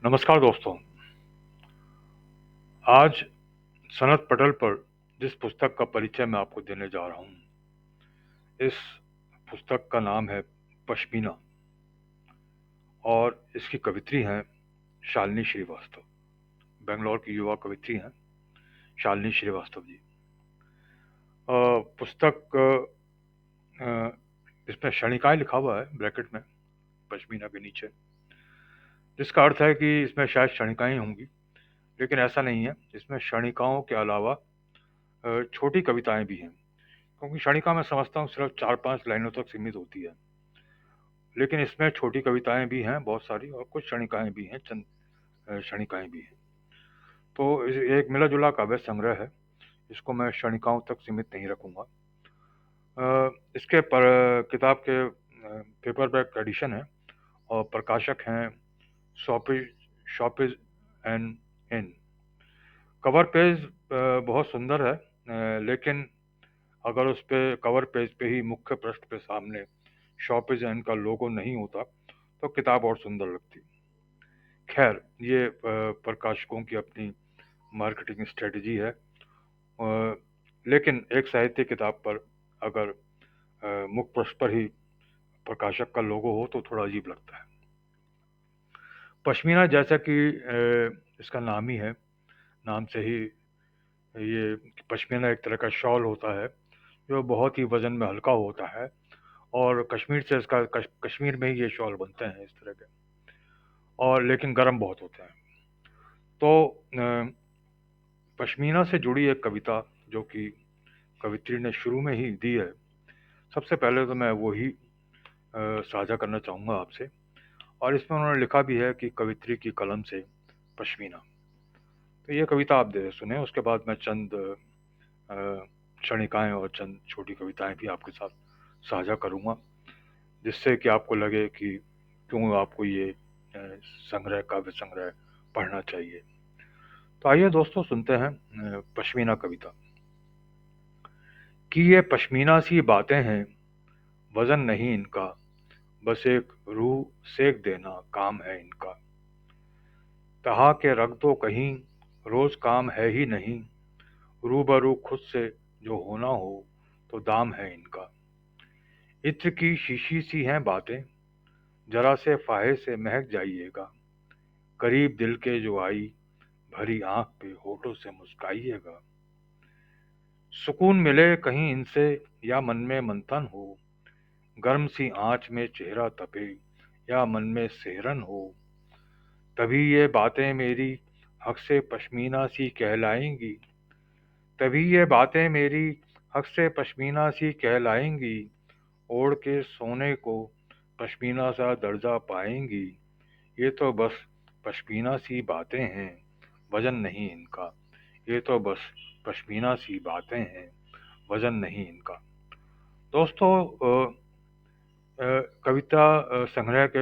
नमस्कार दोस्तों। आज सनद पटल पर जिस पुस्तक का परिचय मैं आपको देने जा रहा हूँ, इस पुस्तक का नाम है पश्मीना और इसकी कवित्री हैं शालिनी श्रीवास्तव। बेंगलोर की युवा कवित्री हैं शालिनी श्रीवास्तव जी। पुस्तक इसमें क्षणिकाएं लिखा हुआ है ब्रैकेट में पश्मीना के नीचे, जिसका अर्थ है कि इसमें शायद क्षणिकाएं होंगी, लेकिन ऐसा नहीं है। इसमें क्षणिकाओं के अलावा छोटी कविताएं भी हैं, क्योंकि क्षणिका मैं समझता हूँ सिर्फ 4-5 लाइनों तक सीमित होती है, लेकिन इसमें छोटी कविताएं भी हैं बहुत सारी और कुछ क्षणिकाएं भी हैं, चंद क्षणिकाएं भी हैं। तो एक मिला जुला काव्य संग्रह है, इसको मैं क्षणिकाओं तक सीमित नहीं रखूंगा। इसके पर किताब के पेपरबैक एडिशन है और प्रकाशक हैं शॉपिज शॉपिज एंड इन। कवर पेज बहुत सुंदर है, लेकिन अगर उस पे कवर पेज पे ही मुख्य पृष्ठ पे सामने शॉपिज एंड का लोगो नहीं होता तो किताब और सुंदर लगती। खैर, ये प्रकाशकों की अपनी मार्केटिंग स्ट्रेटजी है, लेकिन एक साहित्य किताब पर अगर मुख्य पृष्ठ पर ही प्रकाशक का लोगो हो तो थोड़ा अजीब लगता है। पश्मीना, जैसा कि इसका नाम ही है, नाम से ही ये पश्मीना एक तरह का शॉल होता है जो बहुत ही वजन में हल्का होता है, और कश्मीर से इसका कश्मीर में ही ये शॉल बनते हैं इस तरह के, और लेकिन गर्म बहुत होते हैं। तो पश्मीना से जुड़ी एक कविता जो कि कवित्री ने शुरू में ही दी है, सबसे पहले तो मैं वो ही साझा करना चाहूँगा आपसे। और इसमें उन्होंने लिखा भी है कि कवित्री की कलम से पश्मीना। तो ये कविता आप दे सुने, उसके बाद मैं चंद अ, क्षणिकाएं और चंद छोटी कविताएं भी आपके साथ साझा करूँगा, जिससे कि आपको लगे कि क्यों आपको ये संग्रह, काव्य संग्रह पढ़ना चाहिए। तो आइए दोस्तों, सुनते हैं पश्मीना कविता। कि ये पश्मीना सी बातें हैं, वजन नहीं इनका, बस एक रूह सेक देना काम है इनका। तहा के रख दो कहीं, रोज काम है ही नहीं, रूबरू खुद से जो होना हो तो दाम है इनका। इत्र की शीशी सी हैं बातें, जरा से फाहे से महक जाइएगा, करीब दिल के जो आई, भरी आंख पे होठों से मुस्काइएगा। सुकून मिले कहीं इनसे या मन में मंथन हो, गर्म सी आंच में चेहरा तपे या मन में सेहरन हो, तभी ये बातें मेरी हक से पश्मीना सी कहलाएंगी, तभी ये बातें मेरी हक से पश्मीना सी कहलाएंगी, ओढ़ के सोने को पश्मीना सा दर्जा पाएंगी। ये तो बस पश्मीना सी बातें हैं, वजन नहीं इनका। ये तो बस पश्मीना सी बातें हैं, वजन नहीं इनका। दोस्तों, कविता संग्रह के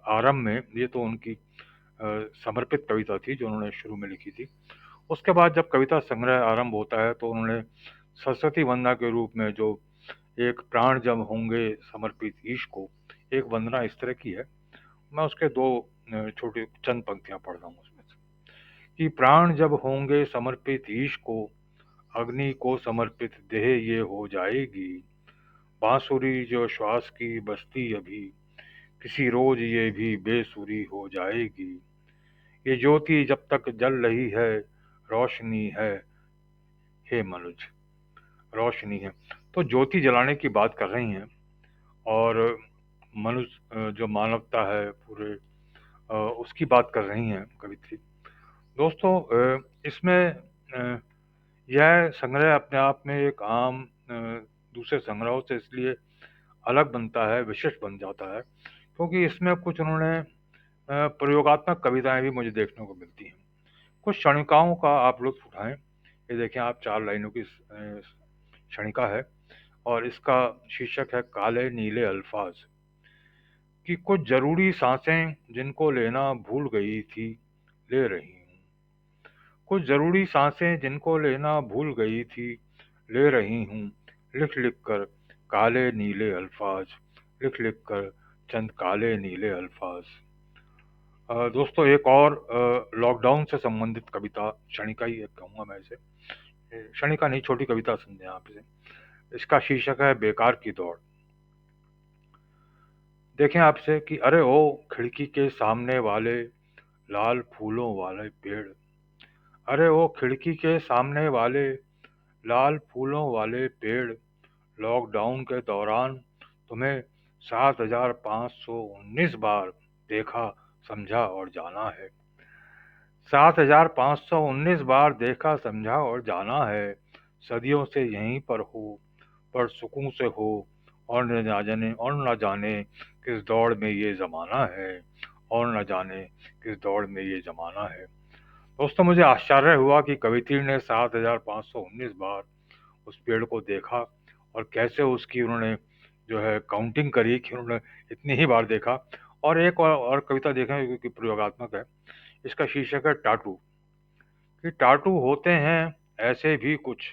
आरंभ में ये तो उनकी समर्पित कविता थी जो उन्होंने शुरू में लिखी थी। उसके बाद जब कविता संग्रह आरंभ होता है तो उन्होंने सरस्वती वंदना के रूप में जो एक प्राण जब होंगे समर्पित ईश को एक वंदना इस तरह की है। मैं उसके दो छोटी चंद पंक्तियां पढ़ रहा हूँ उसमें से। कि प्राण जब होंगे समर्पित ईश को, अग्नि को समर्पित देह ये हो जाएगी, बांसुरी जो श्वास की बस्ती अभी, किसी रोज ये भी बेसुरी हो जाएगी। ये ज्योति जब तक जल रही है, रोशनी है, हे मनुज, रोशनी है। तो ज्योति जलाने की बात कर रही हैं, और मनुष्य जो मानवता है पूरे, उसकी बात कर रही हैं कवित्री। दोस्तों, इसमें यह संग्रह अपने आप में एक आम दूसरे संग्रहों से इसलिए अलग बनता है, विशिष्ट बन जाता है, क्योंकि इसमें कुछ उन्होंने प्रयोगात्मक कविताएं भी मुझे देखने को मिलती हैं। कुछ क्षणिकाओं का आप लुत्फ उठाएं। ये देखें आप, 4 लाइनों की क्षणिका है और इसका शीर्षक है काले नीले अल्फाज। कि कुछ जरूरी सांसें जिनको लेना भूल गई थी, ले रही हूँ। कुछ जरूरी सांसें जिनको लेना भूल गई थी, ले रही हूँ। लिख लिख कर काले नीले अल्फाज, लिख लिख कर चंद काले नीले अल्फाज। दोस्तों एक और लॉकडाउन से संबंधित कविता, क्षणिका ही एक कहूँगा मैं इसे। क्षणिका नहीं, छोटी कविता समझें आप इसे। इसका शीर्षक है बेकार की दौड़। देखें आपसे कि अरे ओ खिड़की के सामने वाले लाल फूलों वाले पेड़, अरे ओ खिड़की के सामने वाले लाल फूलों वाले पेड़, लॉकडाउन के दौरान तुम्हें 7,519 बार देखा, समझा और जाना है। 7,519 बार देखा, समझा और जाना है। सदियों से यहीं पर हो, पर सुकून से हो, और न जाने किस दौड़ में ये जमाना है, और न जाने किस दौड़ में ये जमाना है। दोस्तों मुझे आश्चर्य हुआ कि कवित्री ने 7,519 बार उस पेड़ को देखा, और कैसे उसकी उन्होंने जो है काउंटिंग करी कि उन्होंने इतनी ही बार देखा। और एक और कविता देखें जो कि प्रयोगात्मक है। इसका शीर्षक है टाटू। कि टाटू होते हैं ऐसे भी कुछ,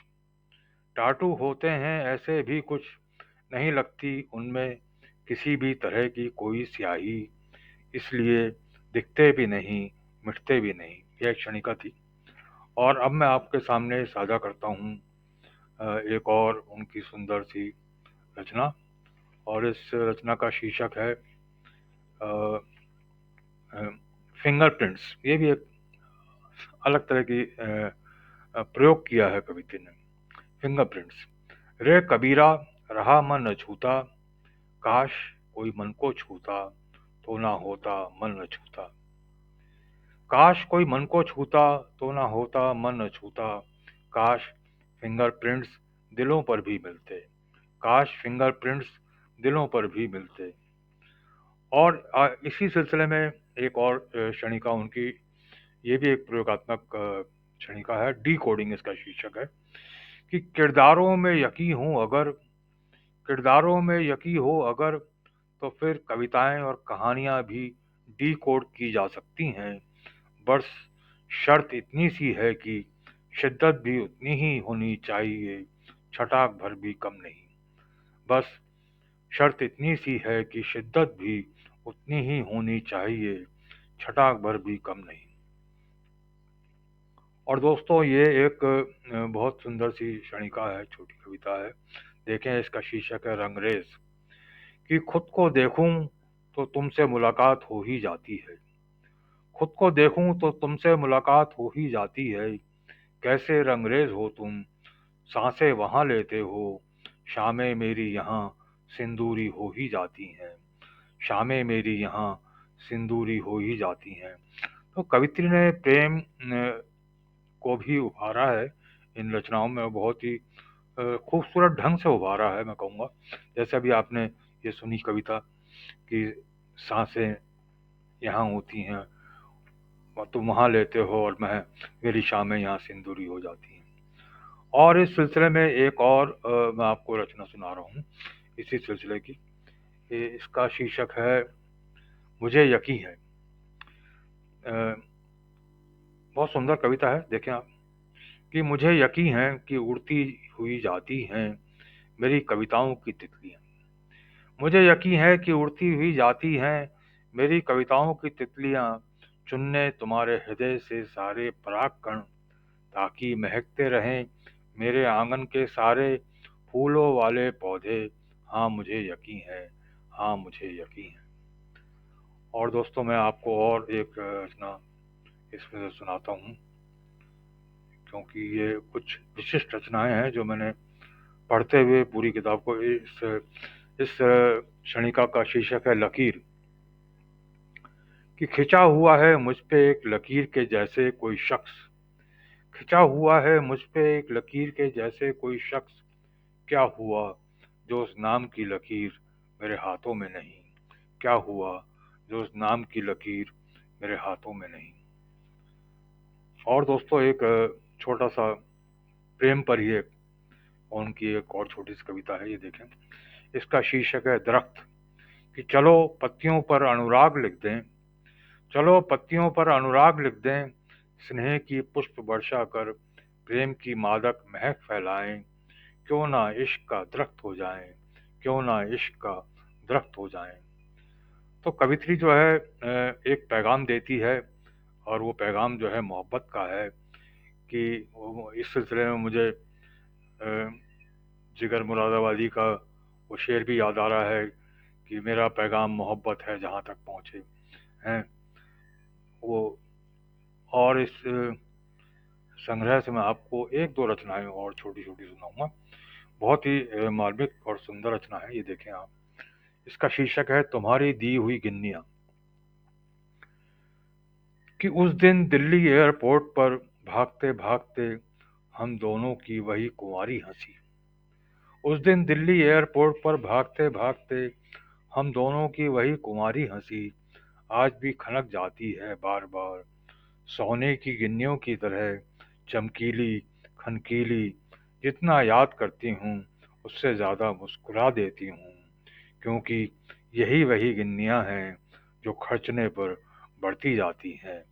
टाटू होते हैं ऐसे भी कुछ, नहीं लगती उनमें किसी भी तरह की कोई स्याही, इसलिए दिखते भी नहीं, मिटते भी नहीं। यह एक क्षणिका थी। और अब मैं आपके सामने साझा करता हूँ एक और उनकी सुंदर सी रचना। और इस रचना का शीर्षक है फिंगरप्रिंट्स। ये भी एक अलग तरह की प्रयोग किया है कविता ने। फिंगरप्रिंट्स। रे कबीरा रहा मन अछूता, काश कोई मन को छूता, तो ना होता मन अछूता। काश कोई मन को छूता, तो ना होता मन अछूता। काश फिंगरप्रिंट्स दिलों पर भी मिलते, काश फिंगरप्रिंट्स दिलों पर भी मिलते। और इसी सिलसिले में एक और क्षणिका उनकी, ये भी एक प्रयोगात्मक क्षणिका है। डी कोडिंग इसका शीर्षक है। कि किरदारों में यकी हूं अगर, किरदारों में यकी हो अगर, तो फिर कविताएं और कहानियां भी डी कोड की जा सकती हैं। बस शर्त इतनी सी है कि शिद्दत भी उतनी ही होनी चाहिए, छटाक भर भी कम नहीं। बस शर्त इतनी सी है कि शिद्दत भी उतनी ही होनी चाहिए, छटाक भर भी कम नहीं। और दोस्तों ये एक बहुत सुंदर सी क्षणिका है, छोटी कविता है। देखें इसका शीर्षक है रंगरेज। कि खुद को देखूं तो तुमसे मुलाकात हो ही जाती है, खुद को देखूं तो तुमसे मुलाकात हो ही जाती है। कैसे रंगरेज हो तुम, सांसें वहां लेते हो, शामें मेरी यहाँ सिंदूरी हो ही जाती हैं, शामें मेरी यहाँ सिंदूरी हो ही जाती हैं। तो कवित्री ने प्रेम को भी उभारा है इन रचनाओं में, बहुत ही खूबसूरत ढंग से उभारा है मैं कहूँगा। जैसे अभी आपने ये सुनी कविता कि सांसें यहाँ होती हैं और तुम वहाँ लेते हो, और मेरी शामें यहाँ सिंदूरी हो जाती हैं। और इस सिलसिले में एक और मैं आपको रचना सुना रहा हूँ इसी सिलसिले की। इसका शीर्षक है मुझे यकीन है। अ, बहुत सुंदर कविता है, देखें आप। कि मुझे यकीन है कि उड़ती हुई जाती हैं मेरी कविताओं की तितलियां, मुझे यकीन है कि उड़ती हुई जाती हैं मेरी कविताओं की तितलियां, चुनने तुम्हारे हृदय से सारे पराग कण, ताकि महकते रहें मेरे आंगन के सारे फूलों वाले पौधे। हाँ मुझे यकीन है, हाँ मुझे यकीन है। और दोस्तों मैं आपको और एक रचना इसमें से सुनाता हूँ, क्योंकि ये कुछ विशिष्ट रचनाएं हैं जो मैंने पढ़ते हुए पूरी किताब को। इस क्षणिका का शीर्षक है लकीर। कि खिंचा हुआ है मुझ पे एक लकीर के जैसे कोई शख्स, खिंचा हुआ है मुझ पे एक लकीर के जैसे कोई शख्स, क्या हुआ जो उस नाम की लकीर मेरे हाथों में नहीं, क्या हुआ जो उस नाम की लकीर मेरे हाथों में नहीं। और दोस्तों एक छोटा सा प्रेम पर ही एक उनकी एक और छोटी सी कविता है, ये देखें। इसका शीर्षक है दरख्त। कि चलो पत्तियों पर अनुराग लिख दें, चलो पत्तियों पर अनुराग लिख दें, स्नेह की पुष्प वर्षा कर प्रेम की मादक महक फैलाएं। क्यों ना इश्क का दरख्त हो जाएं, क्यों ना इश्क का दरख्त हो जाएं। तो कवित्री जो है एक पैगाम देती है, और वो पैगाम जो है मोहब्बत का है कि इस सिलसिले में मुझे जिगर मुरादाबादी का वो शेर भी याद आ रहा है कि मेरा पैगाम मोहब्बत है जहाँ तक पहुँचे हैं वो। और इस संग्रह से मैं आपको एक दो रचनाएं और छोटी छोटी सुनाऊंगा। बहुत ही मार्मिक और सुंदर रचना है, ये देखें आप। इसका शीर्षक है तुम्हारी दी हुई गिन्नियां। कि उस दिन दिल्ली एयरपोर्ट पर भागते भागते हम दोनों की वही कुंवारी हंसी। उस दिन दिल्ली एयरपोर्ट पर भागते भागते हम दोनों की वही कुंवारी हंसी आज भी खनक जाती है बार बार, सोने की गिन्नियों की तरह चमकीली खनकीली। जितना याद करती हूँ उससे ज्यादा मुस्कुरा देती हूँ, क्योंकि यही वही गिन्नियां हैं जो खर्चने पर बढ़ती जाती हैं,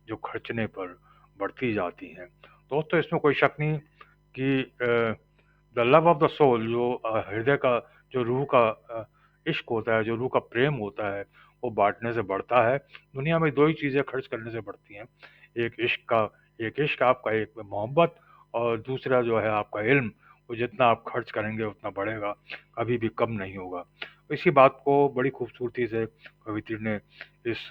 जो खर्चने पर बढ़ती जाती हैं। दोस्तों, इसमें कोई शक नहीं कि the love of the soul, जो हृदय का, जो रूह का इश्क होता है, जो रूह का प्रेम होता है, वो बांटने से बढ़ता है। दुनिया में दो ही चीज़ें खर्च करने से बढ़ती हैं, एक इश्क आपका, एक मोहब्बत, और दूसरा जो है आपका इल्म। वो जितना आप खर्च करेंगे उतना बढ़ेगा, कभी भी कम नहीं होगा। इसी बात को बड़ी खूबसूरती से कवित्री ने इस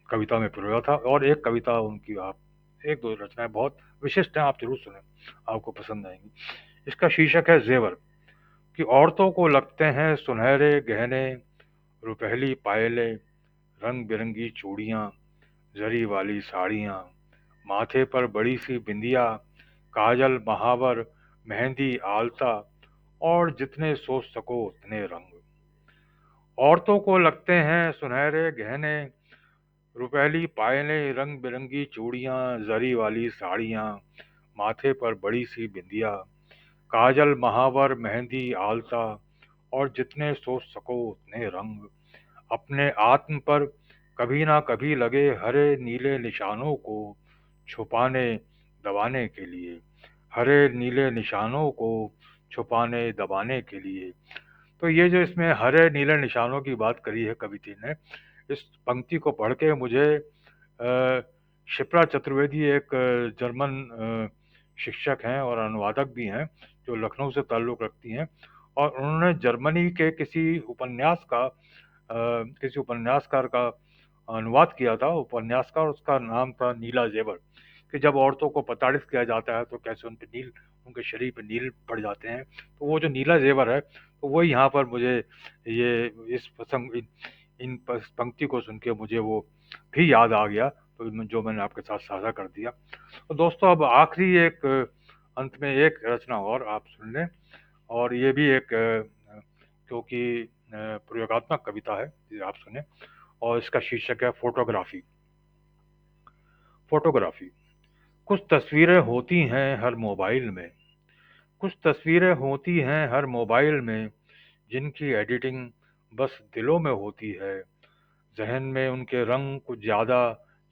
कविता में पिरोया था। और एक कविता उनकी, आप एक दो रचनाएं बहुत विशिष्ट हैं, आप जरूर सुने, आपको पसंद आएंगी। इसका शीर्षक है जेवर। कि औरतों को लगते हैं सुनहरे गहने, रुपहली पायलें, रंग बिरंगी चूड़ियां, जरी वाली साड़ियां, माथे पर बड़ी सी बिंदिया, काजल महावर, मेहंदी आलता, और जितने सोच सको उतने रंग। औरतों को लगते हैं सुनहरे गहने, रुपहली पायलें, रंग बिरंगी चूड़ियां, जरी वाली साड़ियां, माथे पर बड़ी सी बिंदिया, काजल महावर, मेहंदी आलता, और जितने सोच सको उतने रंग। अपने आत्म पर कभी ना कभी लगे हरे नीले निशानों को छुपाने दबाने के लिए, हरे नीले निशानों को छुपाने दबाने के लिए। तो ये जो इसमें हरे नीले निशानों की बात करी है कवित्री ने, इस पंक्ति को पढ़ के मुझे शिप्रा चतुर्वेदी, एक जर्मन शिक्षक हैं और अनुवादक भी हैं, जो लखनऊ से ताल्लुक़ रखती हैं। और उन्होंने जर्मनी के किसी उपन्यासकार का अनुवाद किया था। उपन्यासकार, उसका नाम था नीला जेवर। कि जब औरतों को प्रताड़ित किया जाता है तो कैसे उनके शरीर पे नील पड़ जाते हैं। तो वो जो नीला जेवर है, तो वही यहाँ पर मुझे ये इस प्रसंग इन पंक्ति को सुन के मुझे वो भी याद आ गया, तो जो मैंने आपके साथ साझा कर दिया। तो दोस्तों, अब आखिरी एक अंत में एक रचना और आप सुन लें। और ये भी एक क्योंकि प्रयोगात्मक कविता है, ये आप सुने। और इसका शीर्षक है फोटोग्राफी। फोटोग्राफी। कुछ तस्वीरें होती हैं हर मोबाइल में, कुछ तस्वीरें होती हैं हर मोबाइल में, जिनकी एडिटिंग बस दिलों में होती है। जहन में उनके रंग कुछ ज़्यादा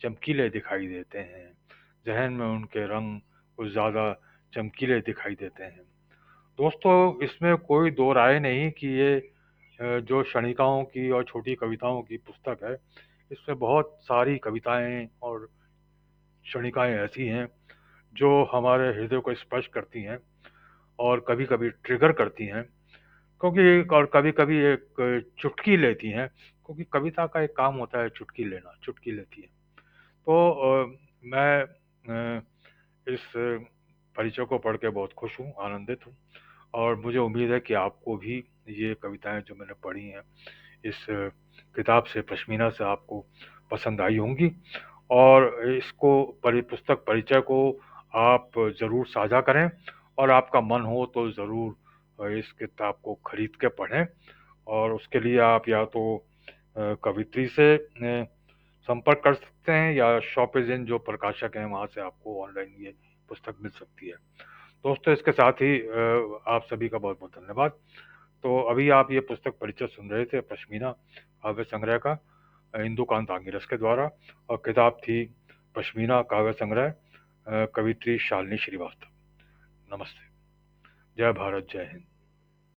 चमकीले दिखाई देते हैं, जहन में उनके रंग कुछ ज़्यादा चमकीले दिखाई देते हैं। दोस्तों, इसमें कोई दो राय नहीं कि ये जो क्षणिकाओं की और छोटी कविताओं की पुस्तक है, इसमें बहुत सारी कविताएं और क्षणिकाएं ऐसी हैं जो हमारे हृदय को स्पर्श करती हैं और कभी कभी ट्रिगर करती हैं, क्योंकि और कभी कभी एक चुटकी लेती हैं, क्योंकि कविता का एक काम होता है चुटकी लेना, चुटकी लेती है। तो मैं इस परिचय को पढ़ के बहुत खुश हूँ, आनंदित हूँ। और मुझे उम्मीद है कि आपको भी ये कविताएं जो मैंने पढ़ी हैं इस किताब से, पश्मीना से, आपको पसंद आई होंगी। और इसको पुस्तक परिचय को आप ज़रूर साझा करें, और आपका मन हो तो ज़रूर इस किताब को खरीद के पढ़ें। और उसके लिए आप या तो कवित्री से संपर्क कर सकते हैं, या शॉपिज़ इन जो प्रकाशक हैं वहाँ से आपको ऑनलाइन ये पुस्तक मिल सकती है। दोस्तों, इसके साथ ही आप सभी का बहुत बहुत धन्यवाद। तो अभी आप ये पुस्तक परिचय सुन रहे थे पश्मीना काव्य संग्रह का, इंदुकांत आंगिरस के द्वारा। और किताब थी पश्मीना काव्य संग्रह, कवित्री शालिनी श्रीवास्तव। नमस्ते। जय भारत, जय हिंद।